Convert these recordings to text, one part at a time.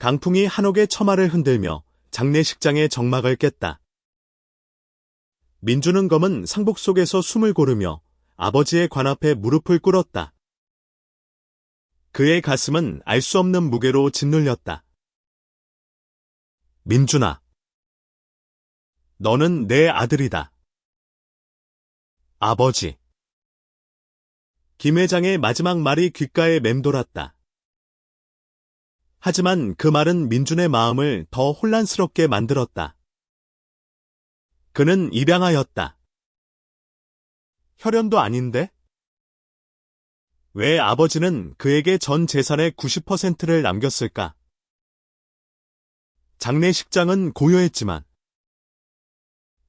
강풍이 한옥의 처마를 흔들며 장례식장의 정막을 깼다. 민주는 검은 상복 속에서 숨을 고르며 아버지의 관 앞에 무릎을 꿇었다. 그의 가슴은 알 수 없는 무게로 짓눌렸다. 민준아, 너는 내 아들이다. 아버지. 김 회장의 마지막 말이 귓가에 맴돌았다. 하지만 그 말은 민준의 마음을 더 혼란스럽게 만들었다. 그는 입양하였다. 혈연도 아닌데? 왜 아버지는 그에게 전 재산의 90%를 남겼을까? 장례식장은 고요했지만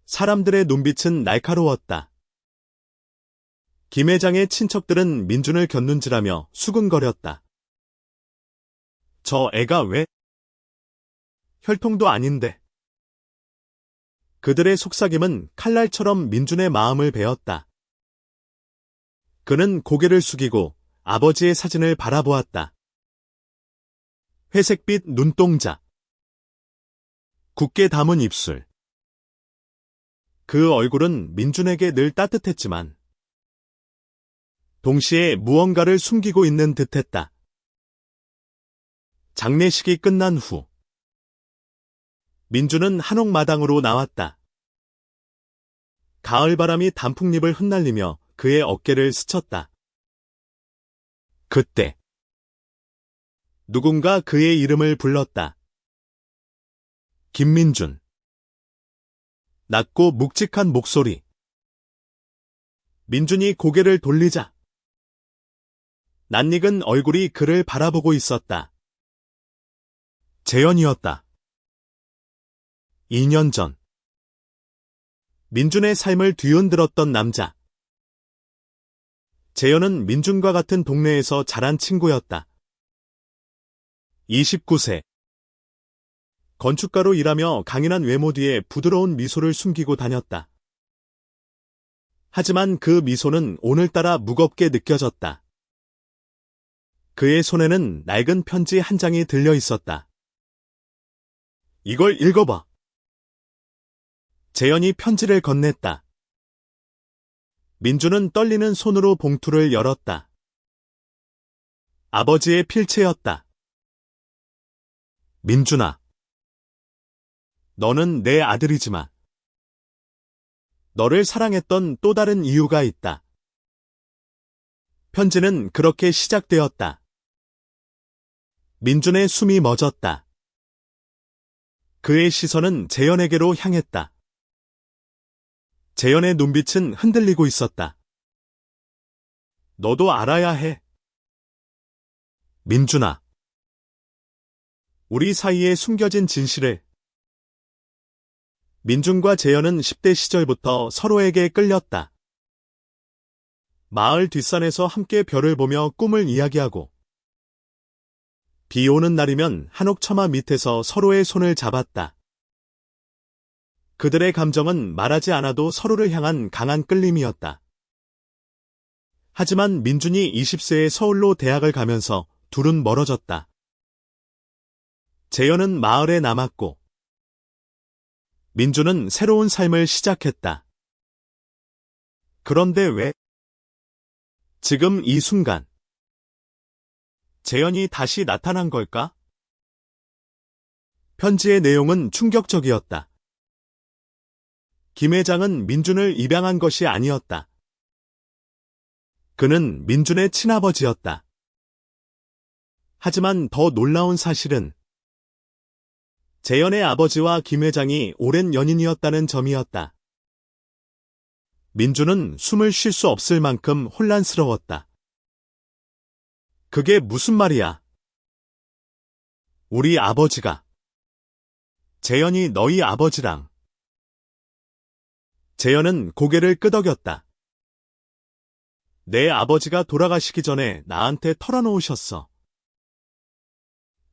사람들의 눈빛은 날카로웠다. 김 회장의 친척들은 민준을 곁눈질하며 수근거렸다. 저 애가 왜? 혈통도 아닌데. 그들의 속삭임은 칼날처럼 민준의 마음을 베었다. 그는 고개를 숙이고 아버지의 사진을 바라보았다. 회색빛 눈동자. 굳게 담은 입술. 그 얼굴은 민준에게 늘 따뜻했지만 동시에 무언가를 숨기고 있는 듯했다. 장례식이 끝난 후 민준은 한옥마당으로 나왔다. 가을바람이 단풍잎을 흩날리며 그의 어깨를 스쳤다. 그때 누군가 그의 이름을 불렀다. 김민준. 낮고 묵직한 목소리. 민준이 고개를 돌리자 낯익은 얼굴이 그를 바라보고 있었다. 재현이었다. 2년 전 민준의 삶을 뒤흔들었던 남자. 재현은 민준과 같은 동네에서 자란 친구였다. 29세. 건축가로 일하며 강인한 외모 뒤에 부드러운 미소를 숨기고 다녔다. 하지만 그 미소는 오늘따라 무겁게 느껴졌다. 그의 손에는 낡은 편지 한 장이 들려 있었다. 이걸 읽어봐. 재현이 편지를 건넸다. 민준은 떨리는 손으로 봉투를 열었다. 아버지의 필체였다. 민준아, 너는 내 아들이지만 너를 사랑했던 또 다른 이유가 있다. 편지는 그렇게 시작되었다. 민준의 숨이 멎었다. 그의 시선은 재현에게로 향했다. 재현의 눈빛은 흔들리고 있었다. 너도 알아야 해. 민준아. 우리 사이에 숨겨진 진실을. 민준과 재현은 10대 시절부터 서로에게 끌렸다. 마을 뒷산에서 함께 별을 보며 꿈을 이야기하고 비 오는 날이면 한옥 처마 밑에서 서로의 손을 잡았다. 그들의 감정은 말하지 않아도 서로를 향한 강한 끌림이었다. 하지만 민준이 20세에 서울로 대학을 가면서 둘은 멀어졌다. 재현은 마을에 남았고 민준은 새로운 삶을 시작했다. 그런데 왜? 지금 이 순간 재현이 다시 나타난 걸까? 편지의 내용은 충격적이었다. 김 회장은 민준을 입양한 것이 아니었다. 그는 민준의 친아버지였다. 하지만 더 놀라운 사실은 재현의 아버지와 김 회장이 오랜 연인이었다는 점이었다. 민준은 숨을 쉴 수 없을 만큼 혼란스러웠다. 그게 무슨 말이야? 우리 아버지가 재현이 너희 아버지랑. 재현은 고개를 끄덕였다. 내 아버지가 돌아가시기 전에 나한테 털어놓으셨어.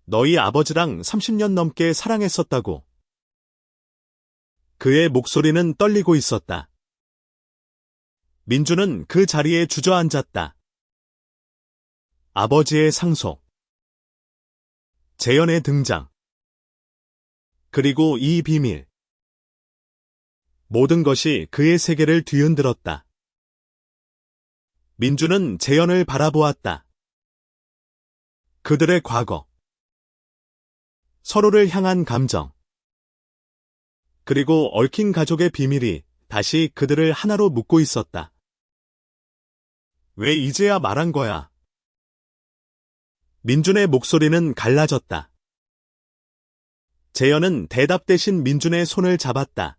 너희 아버지랑 30년 넘게 사랑했었다고. 그의 목소리는 떨리고 있었다. 민준은 그 자리에 주저앉았다. 아버지의 상속. 재현의 등장. 그리고 이 비밀. 모든 것이 그의 세계를 뒤흔들었다. 민주는 재현을 바라보았다. 그들의 과거. 서로를 향한 감정. 그리고 얽힌 가족의 비밀이 다시 그들을 하나로 묶고 있었다. 왜 이제야 말한 거야? 민준의 목소리는 갈라졌다. 재현은 대답 대신 민준의 손을 잡았다.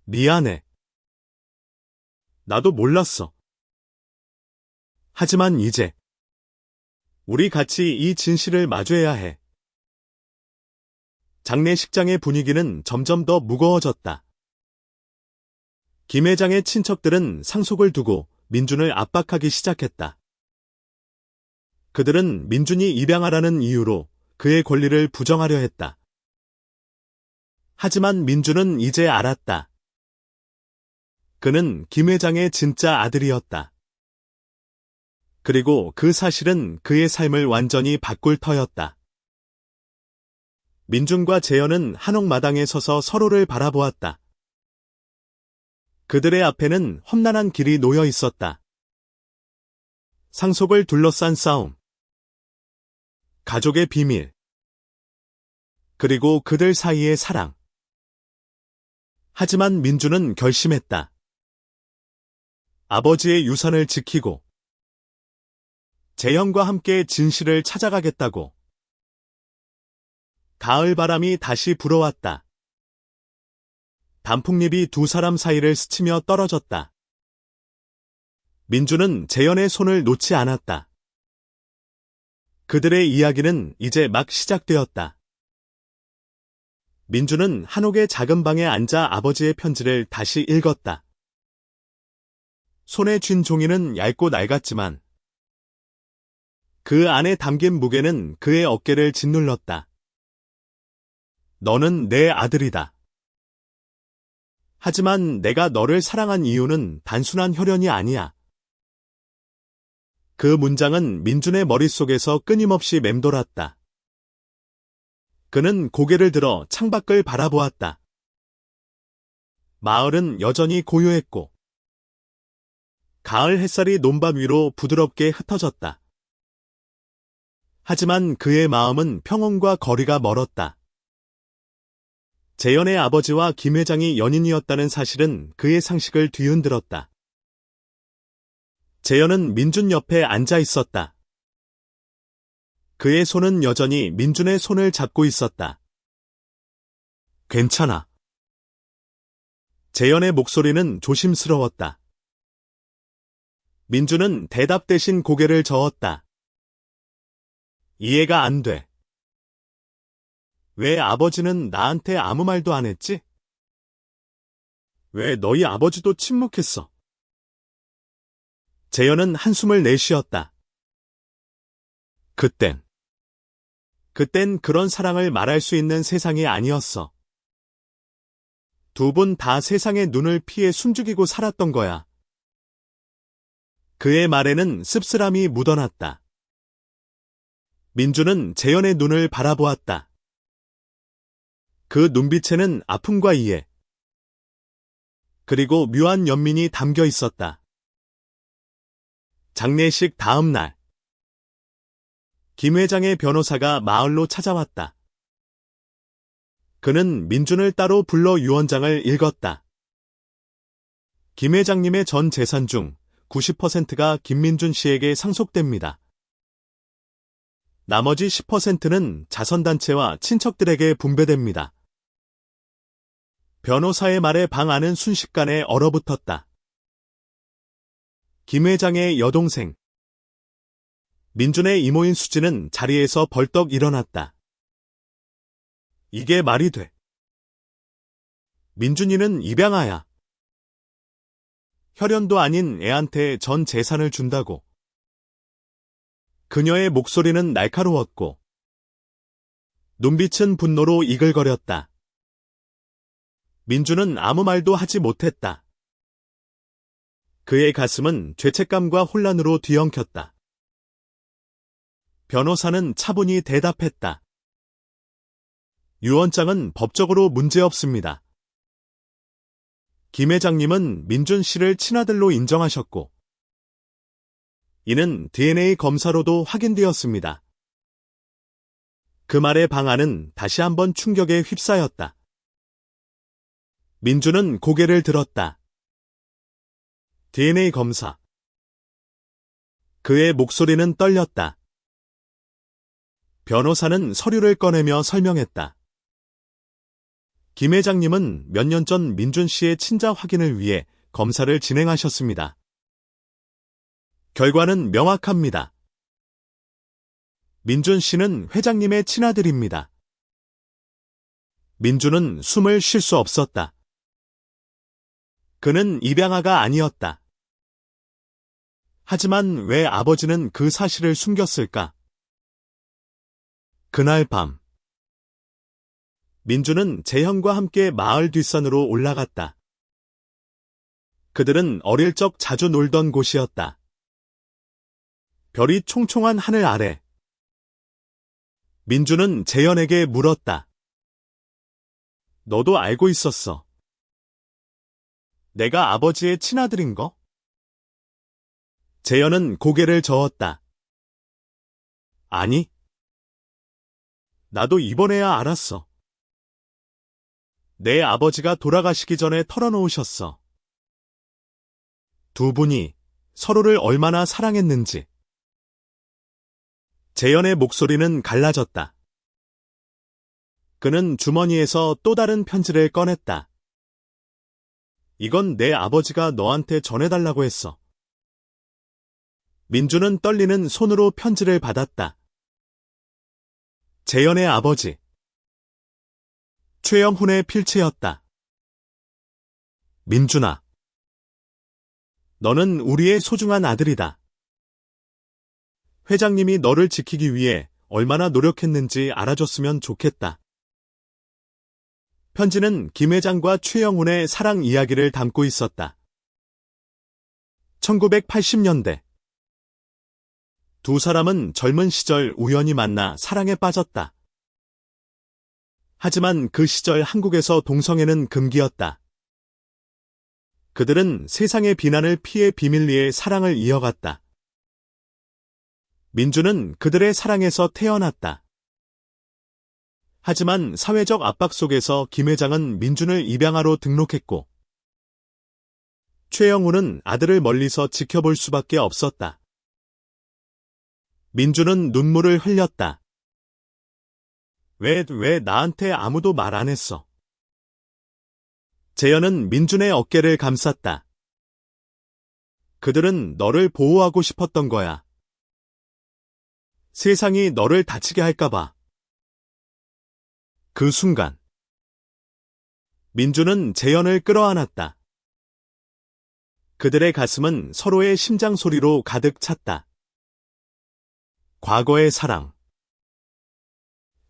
미안해. 나도 몰랐어. 하지만 이제 우리 같이 이 진실을 마주해야 해. 장례식장의 분위기는 점점 더 무거워졌다. 김 회장의 친척들은 상속을 두고 민준을 압박하기 시작했다. 그들은 민준이 입양하라는 이유로 그의 권리를 부정하려 했다. 하지만 민준은 이제 알았다. 그는 김 회장의 진짜 아들이었다. 그리고 그 사실은 그의 삶을 완전히 바꿀 터였다. 민준과 재현은 한옥마당에 서서 서로를 바라보았다. 그들의 앞에는 험난한 길이 놓여 있었다. 상속을 둘러싼 싸움, 가족의 비밀, 그리고 그들 사이의 사랑. 하지만 민준은 결심했다. 아버지의 유산을 지키고 재현과 함께 진실을 찾아가겠다고. 가을 바람이 다시 불어왔다. 단풍잎이 두 사람 사이를 스치며 떨어졌다. 민준은 재현의 손을 놓지 않았다. 그들의 이야기는 이제 막 시작되었다. 민준은 한옥의 작은 방에 앉아 아버지의 편지를 다시 읽었다. 손에 쥔 종이는 얇고 낡았지만 그 안에 담긴 무게는 그의 어깨를 짓눌렀다. 너는 내 아들이다. 하지만 내가 너를 사랑한 이유는 단순한 혈연이 아니야. 그 문장은 민준의 머릿속에서 끊임없이 맴돌았다. 그는 고개를 들어 창밖을 바라보았다. 마을은 여전히 고요했고 가을 햇살이 논밭 위로 부드럽게 흩어졌다. 하지만 그의 마음은 평온과 거리가 멀었다. 재현의 아버지와 김 회장이 연인이었다는 사실은 그의 상식을 뒤흔들었다. 재현은 민준 옆에 앉아 있었다. 그의 손은 여전히 민준의 손을 잡고 있었다. 괜찮아. 재현의 목소리는 조심스러웠다. 민준은 대답 대신 고개를 저었다. 이해가 안 돼. 왜 아버지는 나한테 아무 말도 안 했지? 왜 너희 아버지도 침묵했어? 재현은 한숨을 내쉬었다. 그땐 그런 사랑을 말할 수 있는 세상이 아니었어. 두 분 다 세상의 눈을 피해 숨죽이고 살았던 거야. 그의 말에는 씁쓸함이 묻어났다. 민준은 재현의 눈을 바라보았다. 그 눈빛에는 아픔과 이해, 그리고 묘한 연민이 담겨 있었다. 장례식 다음 날, 김 회장의 변호사가 마을로 찾아왔다. 그는 민준을 따로 불러 유언장을 읽었다. 김 회장님의 전 재산 중 90%가 김민준 씨에게 상속됩니다. 나머지 10%는 자선단체와 친척들에게 분배됩니다. 변호사의 말에 방 안은 순식간에 얼어붙었다. 김 회장의 여동생 민준의 이모인 수지는 자리에서 벌떡 일어났다. 이게 말이 돼. 민준이는 입양아야. 혈연도 아닌 애한테 전 재산을 준다고. 그녀의 목소리는 날카로웠고 눈빛은 분노로 이글거렸다. 민준은 아무 말도 하지 못했다. 그의 가슴은 죄책감과 혼란으로 뒤엉켰다. 변호사는 차분히 대답했다. 유언장은 법적으로 문제없습니다. 김 회장님은 민준 씨를 친아들로 인정하셨고, 이는 DNA 검사로도 확인되었습니다. 그 말의 방안은 다시 한번 충격에 휩싸였다. 민준은 고개를 들었다. DNA 검사. 그의 목소리는 떨렸다. 변호사는 서류를 꺼내며 설명했다. 김 회장님은 몇 년 전 민준 씨의 친자 확인을 위해 검사를 진행하셨습니다. 결과는 명확합니다. 민준 씨는 회장님의 친아들입니다. 민준은 숨을 쉴 수 없었다. 그는 입양아가 아니었다. 하지만 왜 아버지는 그 사실을 숨겼을까? 그날 밤, 민준은 재현과 함께 마을 뒷산으로 올라갔다. 그들은 어릴 적 자주 놀던 곳이었다. 별이 총총한 하늘 아래. 민준은 재현에게 물었다. 너도 알고 있었어. 내가 아버지의 친아들인 거? 재현은 고개를 저었다. 아니. 나도 이번에야 알았어. 내 아버지가 돌아가시기 전에 털어놓으셨어. 두 분이 서로를 얼마나 사랑했는지. 재현의 목소리는 갈라졌다. 그는 주머니에서 또 다른 편지를 꺼냈다. 이건 내 아버지가 너한테 전해달라고 했어. 민준은 떨리는 손으로 편지를 받았다. 재현의 아버지. 최영훈의 필체였다. 민준아. 너는 우리의 소중한 아들이다. 회장님이 너를 지키기 위해 얼마나 노력했는지 알아줬으면 좋겠다. 편지는 김 회장과 최영훈의 사랑 이야기를 담고 있었다. 1980년대. 두 사람은 젊은 시절 우연히 만나 사랑에 빠졌다. 하지만 그 시절 한국에서 동성애는 금기였다. 그들은 세상의 비난을 피해 비밀리에 사랑을 이어갔다. 민준은 그들의 사랑에서 태어났다. 하지만 사회적 압박 속에서 김 회장은 민준을 입양아로 등록했고, 최영훈은 아들을 멀리서 지켜볼 수밖에 없었다. 민준은 눈물을 흘렸다. 왜 나한테 아무도 말 안 했어? 재현은 민준의 어깨를 감쌌다. 그들은 너를 보호하고 싶었던 거야. 세상이 너를 다치게 할까봐. 그 순간, 민준은 재현을 끌어안았다. 그들의 가슴은 서로의 심장 소리로 가득 찼다. 과거의 사랑.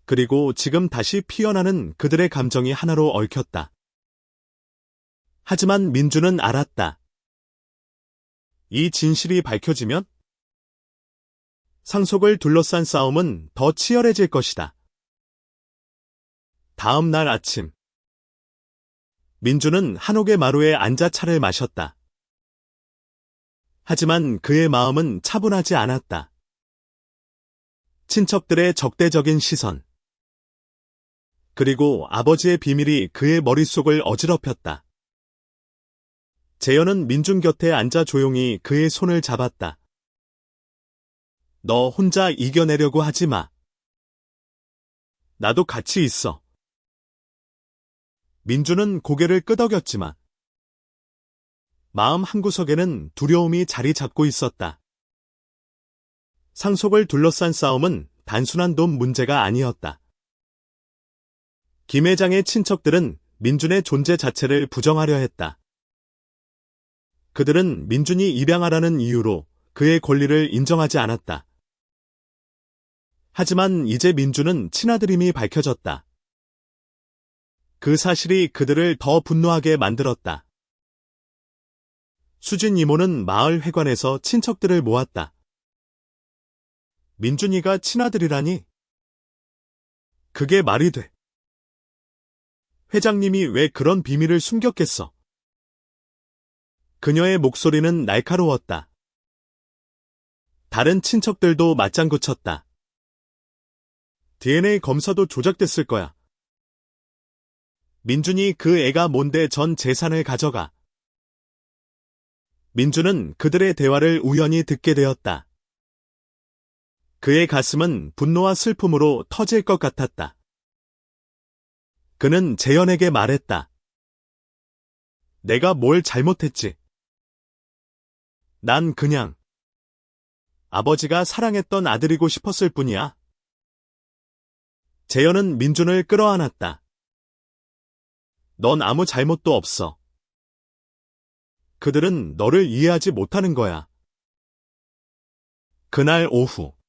그리고 지금 다시 피어나는 그들의 감정이 하나로 얽혔다. 하지만 민준은 알았다. 이 진실이 밝혀지면 상속을 둘러싼 싸움은 더 치열해질 것이다. 다음 날 아침, 민준은 한옥의 마루에 앉아 차를 마셨다. 하지만 그의 마음은 차분하지 않았다. 친척들의 적대적인 시선, 그리고 아버지의 비밀이 그의 머릿속을 어지럽혔다. 재현은 민준 곁에 앉아 조용히 그의 손을 잡았다. 너 혼자 이겨내려고 하지 마. 나도 같이 있어. 민준은 고개를 끄덕였지만 마음 한구석에는 두려움이 자리 잡고 있었다. 상속을 둘러싼 싸움은 단순한 돈 문제가 아니었다. 김 회장의 친척들은 민준의 존재 자체를 부정하려 했다. 그들은 민준이 입양아라는 이유로 그의 권리를 인정하지 않았다. 하지만 이제 민준은 친아들임이 밝혀졌다. 그 사실이 그들을 더 분노하게 만들었다. 수진 이모는 마을 회관에서 친척들을 모았다. 민준이가 친아들이라니? 그게 말이 돼. 회장님이 왜 그런 비밀을 숨겼겠어? 그녀의 목소리는 날카로웠다. 다른 친척들도 맞장구 쳤다. DNA 검사도 조작됐을 거야. 민준이 그 애가 뭔데 전 재산을 가져가. 민준은 그들의 대화를 우연히 듣게 되었다. 그의 가슴은 분노와 슬픔으로 터질 것 같았다. 그는 재현에게 말했다. 내가 뭘 잘못했지? 난 그냥 아버지가 사랑했던 아들이고 싶었을 뿐이야. 재현은 민준을 끌어안았다. 넌 아무 잘못도 없어. 그들은 너를 이해하지 못하는 거야. 그날 오후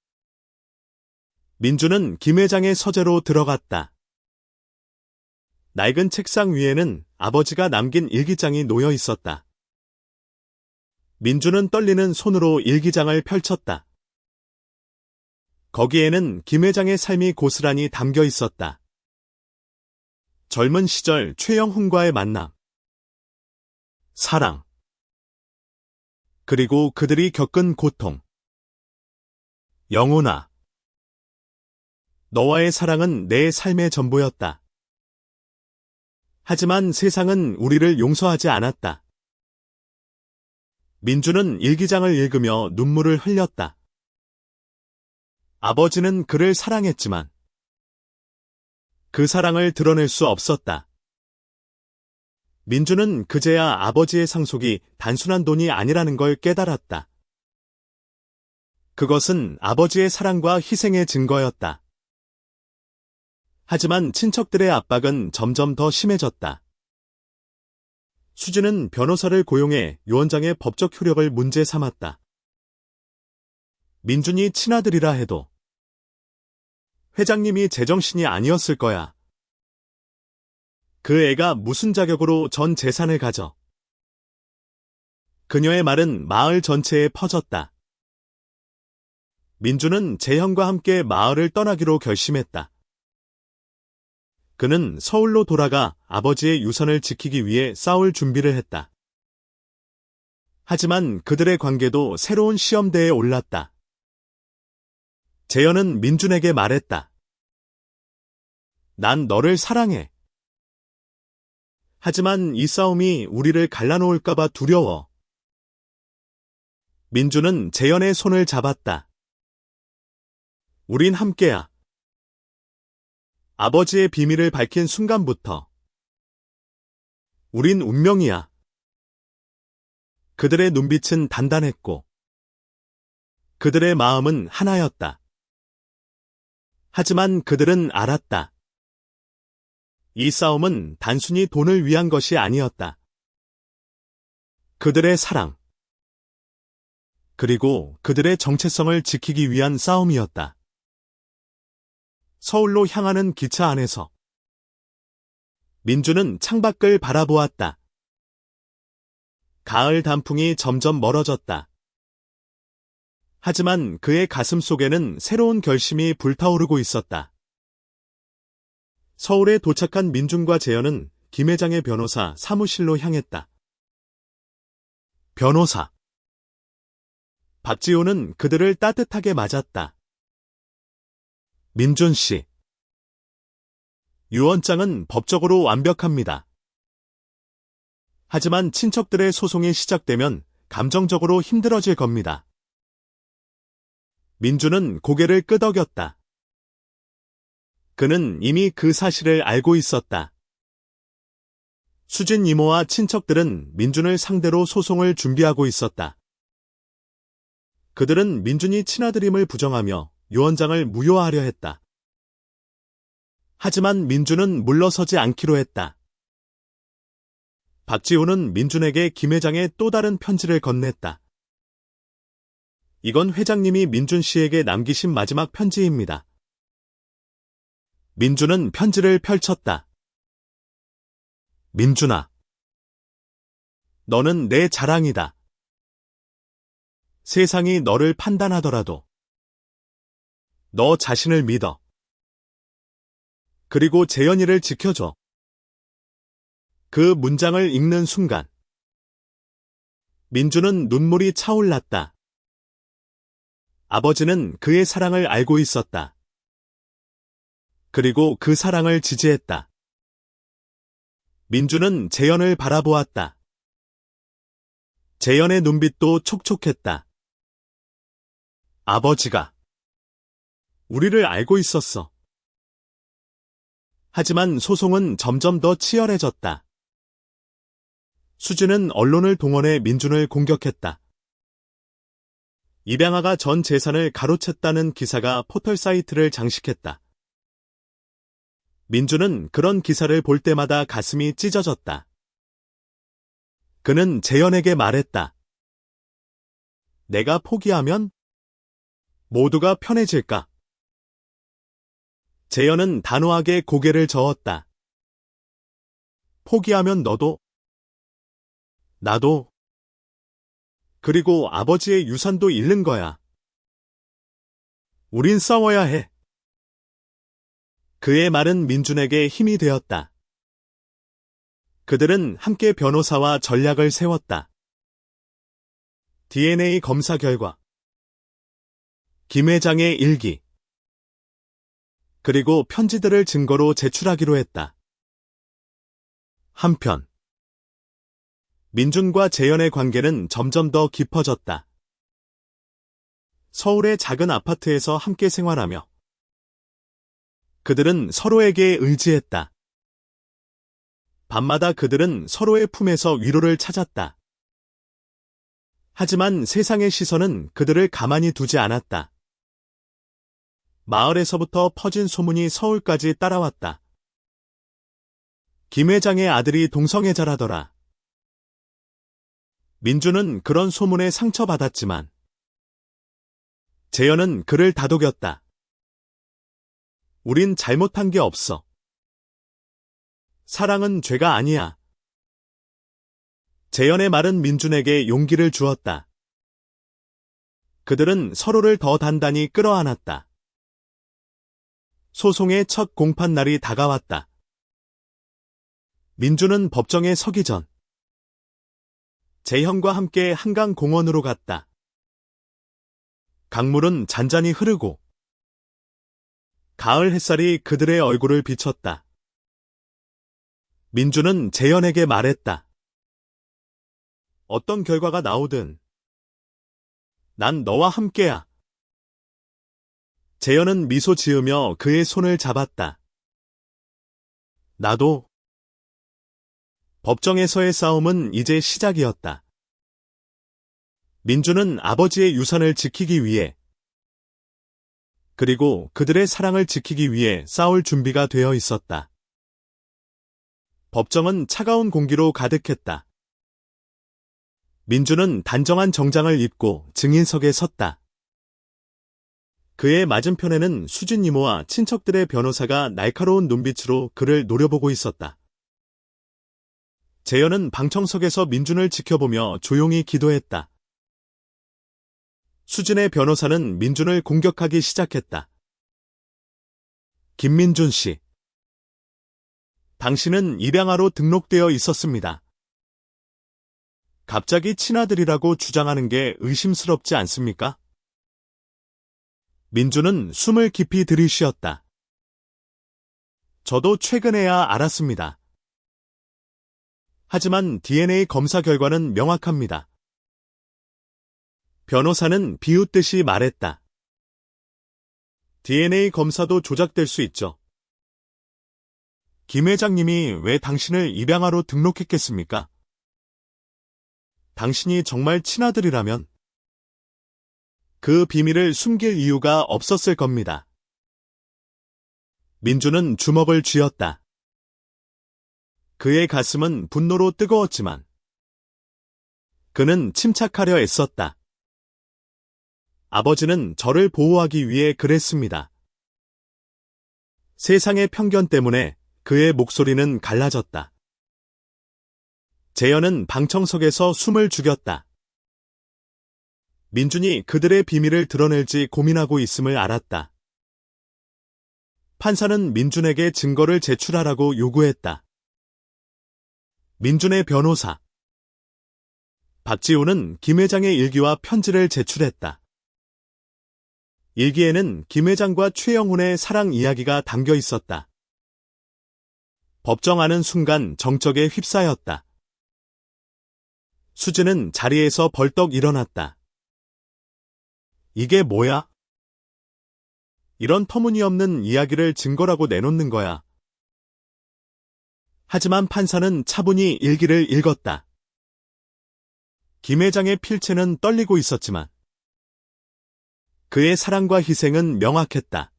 민준은 김 회장의 서재로 들어갔다. 낡은 책상 위에는 아버지가 남긴 일기장이 놓여 있었다. 민준은 떨리는 손으로 일기장을 펼쳤다. 거기에는 김 회장의 삶이 고스란히 담겨 있었다. 젊은 시절 최영훈과의 만남, 사랑, 그리고 그들이 겪은 고통. 영훈아, 너와의 사랑은 내 삶의 전부였다. 하지만 세상은 우리를 용서하지 않았다. 민준은 일기장을 읽으며 눈물을 흘렸다. 아버지는 그를 사랑했지만 그 사랑을 드러낼 수 없었다. 민준은 그제야 아버지의 상속이 단순한 돈이 아니라는 걸 깨달았다. 그것은 아버지의 사랑과 희생의 증거였다. 하지만 친척들의 압박은 점점 더 심해졌다. 수지는 변호사를 고용해 유언장의 법적 효력을 문제 삼았다. 민준이 친아들이라 해도 회장님이 제정신이 아니었을 거야. 그 애가 무슨 자격으로 전 재산을 가져? 그녀의 말은 마을 전체에 퍼졌다. 민준은 재현과 함께 마을을 떠나기로 결심했다. 그는 서울로 돌아가 아버지의 유산을 지키기 위해 싸울 준비를 했다. 하지만 그들의 관계도 새로운 시험대에 올랐다. 재현은 민준에게 말했다. 난 너를 사랑해. 하지만 이 싸움이 우리를 갈라놓을까봐 두려워. 민준은 재현의 손을 잡았다. 우린 함께야. 아버지의 비밀을 밝힌 순간부터 우린 운명이야. 그들의 눈빛은 단단했고 그들의 마음은 하나였다. 하지만 그들은 알았다. 이 싸움은 단순히 돈을 위한 것이 아니었다. 그들의 사랑, 그리고 그들의 정체성을 지키기 위한 싸움이었다. 서울로 향하는 기차 안에서 민준은 창밖을 바라보았다. 가을 단풍이 점점 멀어졌다. 하지만 그의 가슴 속에는 새로운 결심이 불타오르고 있었다. 서울에 도착한 민준과 재현은 김 회장의 변호사 사무실로 향했다. 변호사. 박지호는 그들을 따뜻하게 맞았다. 민준 씨. 유언장은 법적으로 완벽합니다. 하지만 친척들의 소송이 시작되면 감정적으로 힘들어질 겁니다. 민준은 고개를 끄덕였다. 그는 이미 그 사실을 알고 있었다. 수진 이모와 친척들은 민준을 상대로 소송을 준비하고 있었다. 그들은 민준이 친아들임을 부정하며 유언장을 무효화하려 했다. 하지만 민준은 물러서지 않기로 했다. 박지호는 민준에게 김 회장의 또 다른 편지를 건넸다. 이건 회장님이 민준 씨에게 남기신 마지막 편지입니다. 민준은 편지를 펼쳤다. 민준아, 너는 내 자랑이다. 세상이 너를 판단하더라도 너 자신을 믿어. 그리고 재현이를 지켜줘. 그 문장을 읽는 순간 민주는 눈물이 차올랐다. 아버지는 그의 사랑을 알고 있었다. 그리고 그 사랑을 지지했다. 민주는 재현을 바라보았다. 재현의 눈빛도 촉촉했다. 아버지가 우리를 알고 있었어. 하지만 소송은 점점 더 치열해졌다. 수지는 언론을 동원해 민준을 공격했다. 입양아가 전 재산을 가로챘다는 기사가 포털 사이트를 장식했다. 민준은 그런 기사를 볼 때마다 가슴이 찢어졌다. 그는 재현에게 말했다. 내가 포기하면 모두가 편해질까? 재현은 단호하게 고개를 저었다. 포기하면 너도, 나도, 그리고 아버지의 유산도 잃는 거야. 우린 싸워야 해. 그의 말은 민준에게 힘이 되었다. 그들은 함께 변호사와 전략을 세웠다. DNA 검사 결과, 김 회장의 일기, 그리고 편지들을 증거로 제출하기로 했다. 한편, 민준과 재현의 관계는 점점 더 깊어졌다. 서울의 작은 아파트에서 함께 생활하며 그들은 서로에게 의지했다. 밤마다 그들은 서로의 품에서 위로를 찾았다. 하지만 세상의 시선은 그들을 가만히 두지 않았다. 마을에서부터 퍼진 소문이 서울까지 따라왔다. 김 회장의 아들이 동성애자라더라. 민주는 그런 소문에 상처받았지만 재현은 그를 다독였다. 우린 잘못한 게 없어. 사랑은 죄가 아니야. 재현의 말은 민준에게 용기를 주었다. 그들은 서로를 더 단단히 끌어안았다. 소송의 첫 공판 날이 다가왔다. 민준은 법정에 서기 전 재현과 함께 한강공원으로 갔다. 강물은 잔잔히 흐르고 가을 햇살이 그들의 얼굴을 비췄다. 민준은 재현에게 말했다. 어떤 결과가 나오든 난 너와 함께야. 재현은 미소 지으며 그의 손을 잡았다. 나도. 법정에서의 싸움은 이제 시작이었다. 민준은 아버지의 유산을 지키기 위해 그리고 그들의 사랑을 지키기 위해 싸울 준비가 되어 있었다. 법정은 차가운 공기로 가득했다. 민준은 단정한 정장을 입고 증인석에 섰다. 그의 맞은편에는 수진 이모와 친척들의 변호사가 날카로운 눈빛으로 그를 노려보고 있었다. 재현은 방청석에서 민준을 지켜보며 조용히 기도했다. 수진의 변호사는 민준을 공격하기 시작했다. 김민준 씨. 당신은 입양아로 등록되어 있었습니다. 갑자기 친아들이라고 주장하는 게 의심스럽지 않습니까? 민준은 숨을 깊이 들이쉬었다. 저도 최근에야 알았습니다. 하지만 DNA 검사 결과는 명확합니다. 변호사는 비웃듯이 말했다. DNA 검사도 조작될 수 있죠. 김 회장님이 왜 당신을 입양아로 등록했겠습니까? 당신이 정말 친아들이라면 그 비밀을 숨길 이유가 없었을 겁니다. 민준은 주먹을 쥐었다. 그의 가슴은 분노로 뜨거웠지만 그는 침착하려 애썼다. 아버지는 저를 보호하기 위해 그랬습니다. 세상의 편견 때문에 그의 목소리는 갈라졌다. 재현은 방청석에서 숨을 죽였다. 민준이 그들의 비밀을 드러낼지 고민하고 있음을 알았다. 판사는 민준에게 증거를 제출하라고 요구했다. 민준의 변호사 박지우는 김 회장의 일기와 편지를 제출했다. 일기에는 김 회장과 최영훈의 사랑 이야기가 담겨 있었다. 법정하는 순간 정적에 휩싸였다. 수지는 자리에서 벌떡 일어났다. 이게 뭐야? 이런 터무니없는 이야기를 증거라고 내놓는 거야. 하지만 판사는 차분히 일기를 읽었다. 김 회장의 필체는 떨리고 있었지만 그의 사랑과 희생은 명확했다.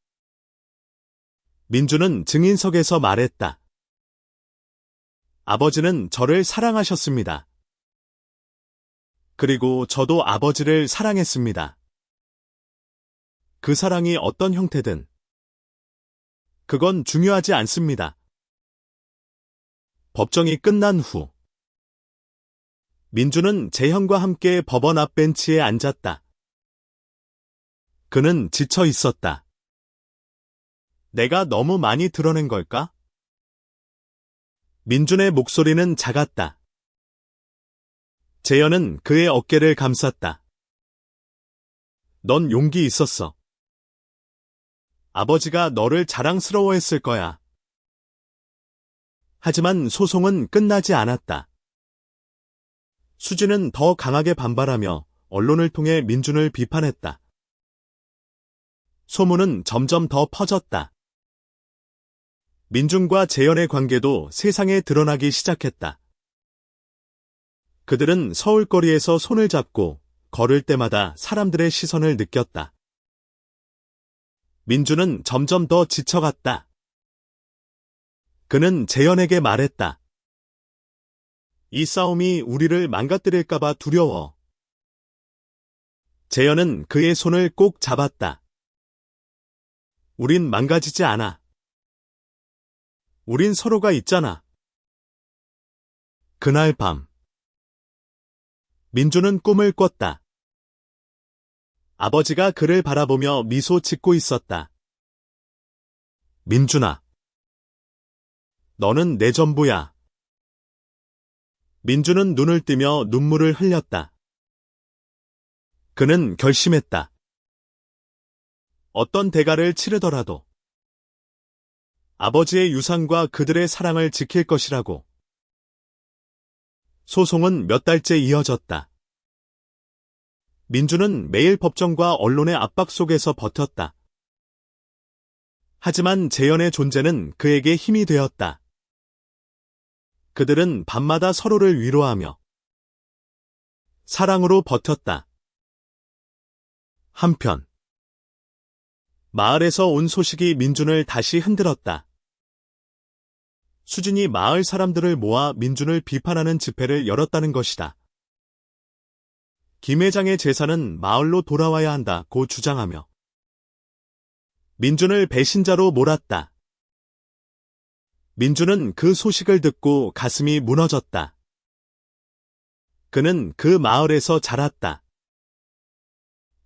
민준은 증인석에서 말했다. 아버지는 저를 사랑하셨습니다. 그리고 저도 아버지를 사랑했습니다. 그 사랑이 어떤 형태든 그건 중요하지 않습니다. 법정이 끝난 후 민준은 재현과 함께 법원 앞 벤치에 앉았다. 그는 지쳐 있었다. 내가 너무 많이 드러낸 걸까? 민준의 목소리는 작았다. 재현은 그의 어깨를 감쌌다. 넌 용기 있었어. 아버지가 너를 자랑스러워했을 거야. 하지만 소송은 끝나지 않았다. 수지는 더 강하게 반발하며 언론을 통해 민준을 비판했다. 소문은 점점 더 퍼졌다. 민준과 재현의 관계도 세상에 드러나기 시작했다. 그들은 서울거리에서 손을 잡고 걸을 때마다 사람들의 시선을 느꼈다. 민준은 점점 더 지쳐갔다. 그는 재현에게 말했다. 이 싸움이 우리를 망가뜨릴까봐 두려워. 재현은 그의 손을 꼭 잡았다. 우린 망가지지 않아. 우린 서로가 있잖아. 그날 밤 민준은 꿈을 꿨다. 아버지가 그를 바라보며 미소 짓고 있었다. 민준아, 너는 내 전부야. 민준은 눈을 뜨며 눈물을 흘렸다. 그는 결심했다. 어떤 대가를 치르더라도 아버지의 유산과 그들의 사랑을 지킬 것이라고. 소송은 몇 달째 이어졌다. 민준은 매일 법정과 언론의 압박 속에서 버텼다. 하지만 재현의 존재는 그에게 힘이 되었다. 그들은 밤마다 서로를 위로하며 사랑으로 버텼다. 한편 마을에서 온 소식이 민준을 다시 흔들었다. 수진이 마을 사람들을 모아 민준을 비판하는 집회를 열었다는 것이다. 김 회장의 재산은 마을로 돌아와야 한다고 주장하며 민준을 배신자로 몰았다. 민준은 그 소식을 듣고 가슴이 무너졌다. 그는 그 마을에서 자랐다.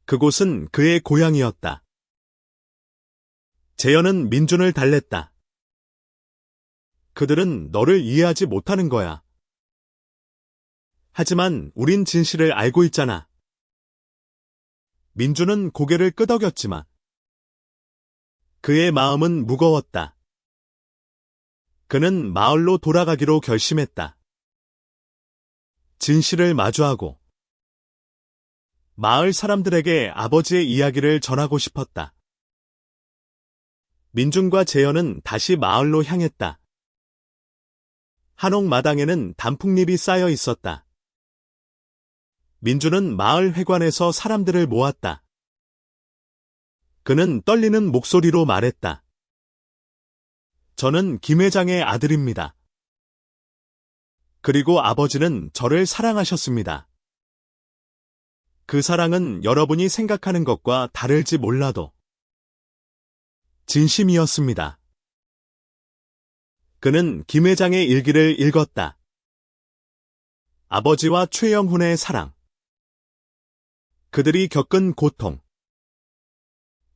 그곳은 그의 고향이었다. 재현은 민준을 달랬다. 그들은 너를 이해하지 못하는 거야. 하지만 우린 진실을 알고 있잖아. 민준은 고개를 끄덕였지만 그의 마음은 무거웠다. 그는 마을로 돌아가기로 결심했다. 진실을 마주하고 마을 사람들에게 아버지의 이야기를 전하고 싶었다. 민준과 재현은 다시 마을로 향했다. 한옥 마당에는 단풍잎이 쌓여 있었다. 민준은 마을 회관에서 사람들을 모았다. 그는 떨리는 목소리로 말했다. 저는 김 회장의 아들입니다. 그리고 아버지는 저를 사랑하셨습니다. 그 사랑은 여러분이 생각하는 것과 다를지 몰라도 진심이었습니다. 그는 김 회장의 일기를 읽었다. 아버지와 최영훈의 사랑, 그들이 겪은 고통,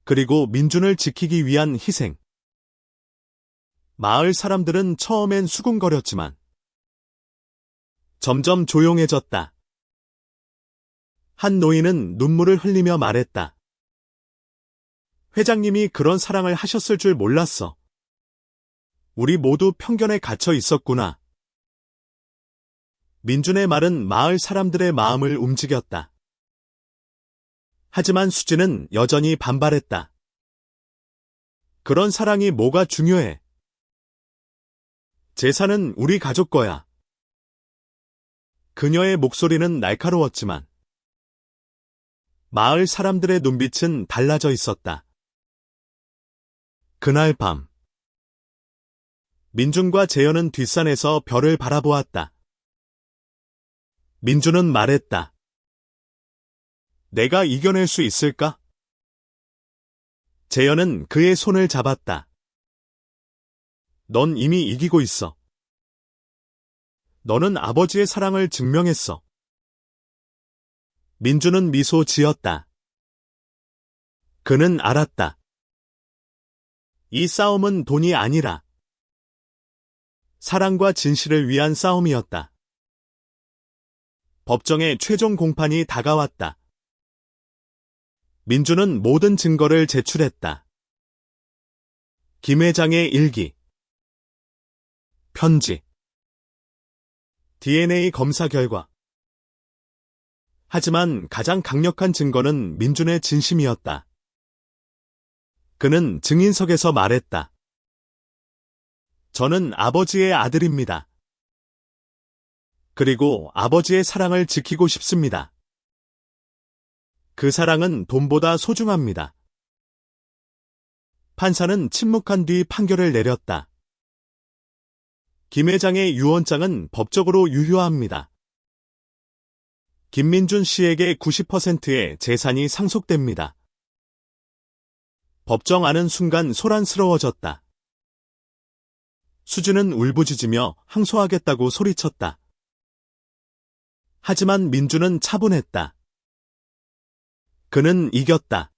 그리고 민준을 지키기 위한 희생. 마을 사람들은 처음엔 수군거렸지만 점점 조용해졌다. 한 노인은 눈물을 흘리며 말했다. 회장님이 그런 사랑을 하셨을 줄 몰랐어. 우리 모두 편견에 갇혀 있었구나. 민준의 말은 마을 사람들의 마음을 움직였다. 하지만 수지는 여전히 반발했다. 그런 사랑이 뭐가 중요해? 재산은 우리 가족 거야. 그녀의 목소리는 날카로웠지만 마을 사람들의 눈빛은 달라져 있었다. 그날 밤 민준과 재현은 뒷산에서 별을 바라보았다. 민준은 말했다. 내가 이겨낼 수 있을까? 재현은 그의 손을 잡았다. 넌 이미 이기고 있어. 너는 아버지의 사랑을 증명했어. 민준은 미소 지었다. 그는 알았다. 이 싸움은 돈이 아니라 사랑과 진실을 위한 싸움이었다. 법정의 최종 공판이 다가왔다. 민준은 모든 증거를 제출했다. 김 회장의 일기, 편지, DNA 검사 결과. 하지만 가장 강력한 증거는 민준의 진심이었다. 그는 증인석에서 말했다. 저는 아버지의 아들입니다. 그리고 아버지의 사랑을 지키고 싶습니다. 그 사랑은 돈보다 소중합니다. 판사는 침묵한 뒤 판결을 내렸다. 김 회장의 유언장은 법적으로 유효합니다. 김민준 씨에게 90%의 재산이 상속됩니다. 법정 안은 순간 소란스러워졌다. 수지는 울부짖으며 항소하겠다고 소리쳤다. 하지만 민준은 차분했다. 그는 이겼다.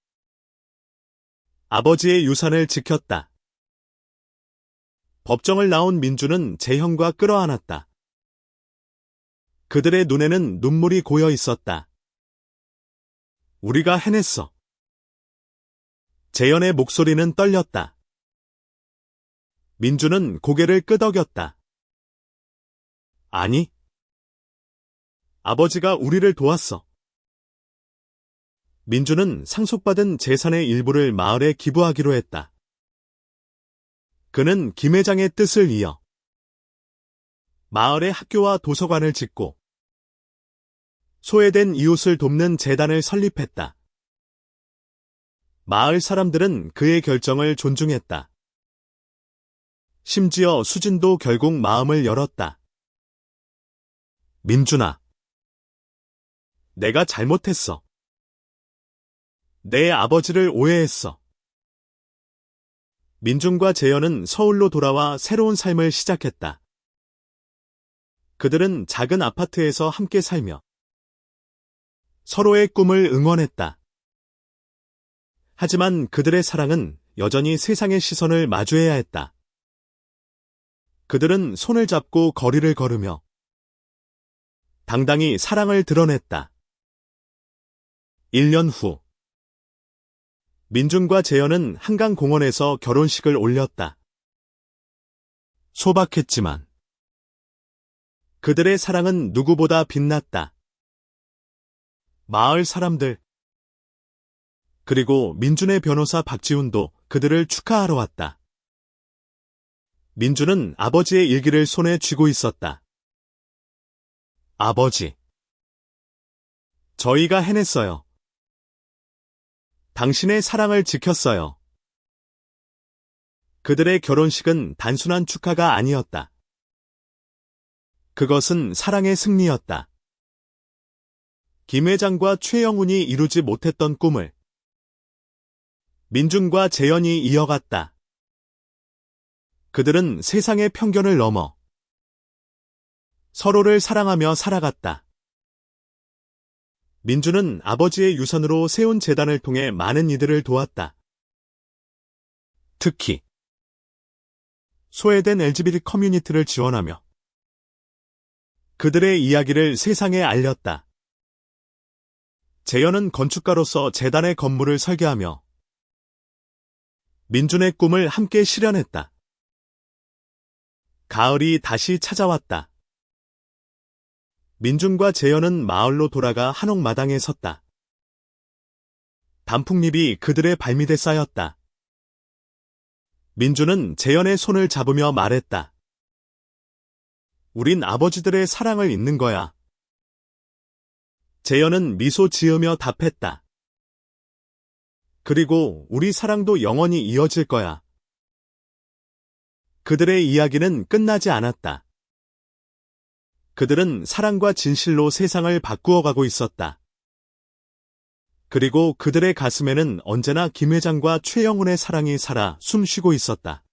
아버지의 유산을 지켰다. 법정을 나온 민준은 재현과 끌어안았다. 그들의 눈에는 눈물이 고여 있었다. 우리가 해냈어. 재현의 목소리는 떨렸다. 민준은 고개를 끄덕였다. 아니, 아버지가 우리를 도왔어. 민준은 상속받은 재산의 일부를 마을에 기부하기로 했다. 그는 김 회장의 뜻을 이어 마을에 학교와 도서관을 짓고 소외된 이웃을 돕는 재단을 설립했다. 마을 사람들은 그의 결정을 존중했다. 심지어 수진도 결국 마음을 열었다. 민준아, 내가 잘못했어. 내 아버지를 오해했어. 민준과 재현은 서울로 돌아와 새로운 삶을 시작했다. 그들은 작은 아파트에서 함께 살며 서로의 꿈을 응원했다. 하지만 그들의 사랑은 여전히 세상의 시선을 마주해야 했다. 그들은 손을 잡고 거리를 걸으며 당당히 사랑을 드러냈다. 1년 후 민준과 재현은 한강공원에서 결혼식을 올렸다. 소박했지만 그들의 사랑은 누구보다 빛났다. 마을 사람들 그리고 민준의 변호사 박지훈도 그들을 축하하러 왔다. 민준은 아버지의 일기를 손에 쥐고 있었다. 아버지, 저희가 해냈어요. 당신의 사랑을 지켰어요. 그들의 결혼식은 단순한 축하가 아니었다. 그것은 사랑의 승리였다. 김 회장과 최영훈이 이루지 못했던 꿈을 민준과 재현이 이어갔다. 그들은 세상의 편견을 넘어 서로를 사랑하며 살아갔다. 민준은 아버지의 유산으로 세운 재단을 통해 많은 이들을 도왔다. 특히 소외된 LGBT 커뮤니티를 지원하며 그들의 이야기를 세상에 알렸다. 재현은 건축가로서 재단의 건물을 설계하며 민준의 꿈을 함께 실현했다. 가을이 다시 찾아왔다. 민준과 재현은 마을로 돌아가 한옥마당에 섰다. 단풍잎이 그들의 발밑에 쌓였다. 민준은 재현의 손을 잡으며 말했다. 우린 아버지들의 사랑을 잇는 거야. 재현은 미소 지으며 답했다. 그리고 우리 사랑도 영원히 이어질 거야. 그들의 이야기는 끝나지 않았다. 그들은 사랑과 진실로 세상을 바꾸어가고 있었다. 그리고 그들의 가슴에는 언제나 김 회장과 최영훈의 사랑이 살아 숨쉬고 있었다.